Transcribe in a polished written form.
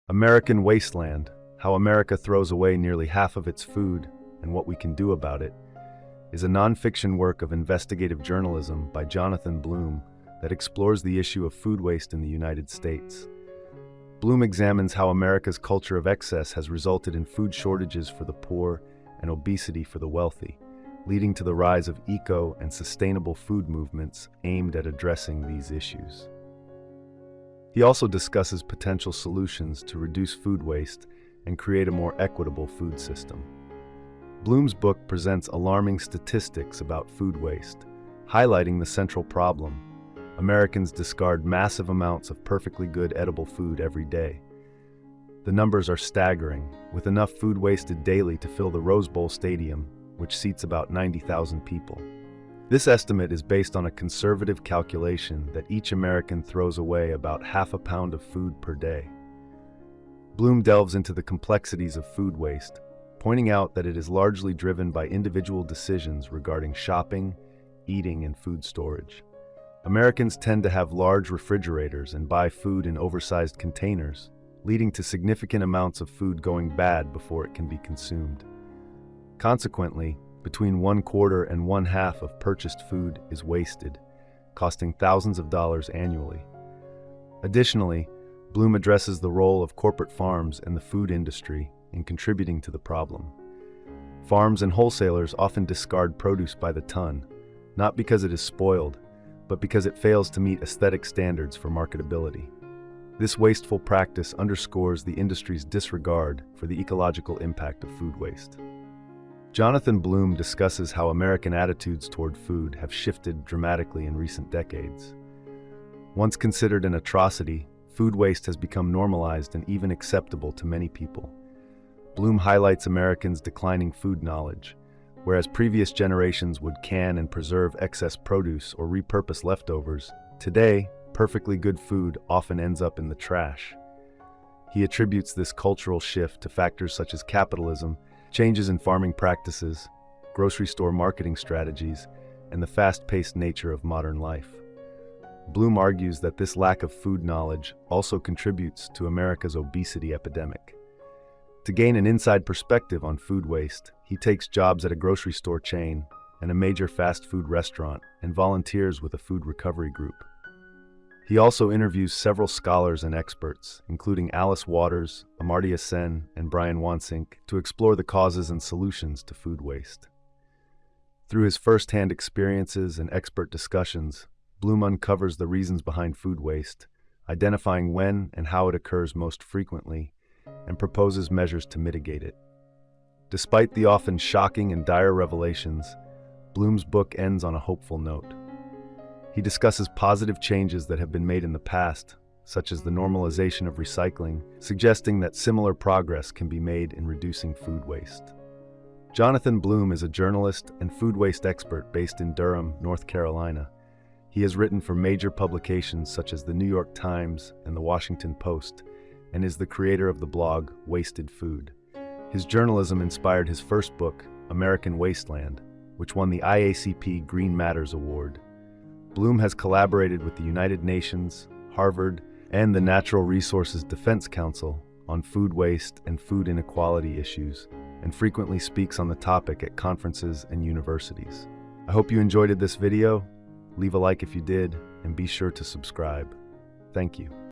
American Wasteland: How America Throws Away Nearly Half of Its Food and What We Can Do About It, is a nonfiction work of investigative journalism by Jonathan Bloom that explores the issue of food waste in the United States. Bloom examines how America's culture of excess has resulted in food shortages for the poor and obesity for the wealthy, leading to the rise of eco and sustainable food movements aimed at addressing these issues. He also discusses potential solutions to reduce food waste and create a more equitable food system. Bloom's book presents alarming statistics about food waste, highlighting the central problem. Americans discard massive amounts of perfectly good edible food every day. The numbers are staggering, with enough food wasted daily to fill the Rose Bowl Stadium, which seats about 90,000 people. This estimate is based on a conservative calculation that each American throws away about half a pound of food per day. Bloom delves into the complexities of food waste, pointing out that it is largely driven by individual decisions regarding shopping, eating, and food storage. Americans tend to have large refrigerators and buy food in oversized containers, leading to significant amounts of food going bad before it can be consumed. Consequently, between 1/4 and 1/2 of purchased food is wasted, costing thousands of dollars annually. Additionally, Bloom addresses the role of corporate farms and the food industry in contributing to the problem. Farms and wholesalers often discard produce by the ton, not because it is spoiled, but because it fails to meet aesthetic standards for marketability. This wasteful practice underscores the industry's disregard for the ecological impact of food waste. Jonathan Bloom discusses how American attitudes toward food have shifted dramatically in recent decades. Once considered an atrocity, food waste has become normalized and even acceptable to many people. Bloom highlights Americans' declining food knowledge. Whereas previous generations would can and preserve excess produce or repurpose leftovers, today, perfectly good food often ends up in the trash. He attributes this cultural shift to factors such as capitalism, changes in farming practices, grocery store marketing strategies, and the fast-paced nature of modern life. Bloom argues that this lack of food knowledge also contributes to America's obesity epidemic. To gain an inside perspective on food waste, he takes jobs at a grocery store chain and a major fast food restaurant and volunteers with a food recovery group. He also interviews several scholars and experts, including Alice Waters, Amartya Sen, and Brian Wansink, to explore the causes and solutions to food waste. Through his first-hand experiences and expert discussions, Bloom uncovers the reasons behind food waste, identifying when and how it occurs most frequently, and proposes measures to mitigate it. Despite the often shocking and dire revelations, Bloom's book ends on a hopeful note. He discusses positive changes that have been made in the past, such as the normalization of recycling, suggesting that similar progress can be made in reducing food waste. Jonathan Bloom is a journalist and food waste expert based in Durham, North Carolina. He has written for major publications such as the New York Times and the Washington Post, and is the creator of the blog Wasted Food. His journalism inspired his first book, American Wasteland, which won the IACP Green Matters Award. Bloom has collaborated with the United Nations, Harvard, and the Natural Resources Defense Council on food waste and food inequality issues, and frequently speaks on the topic at conferences and universities. I hope you enjoyed this video. Leave a like if you did, and be sure to subscribe. Thank you.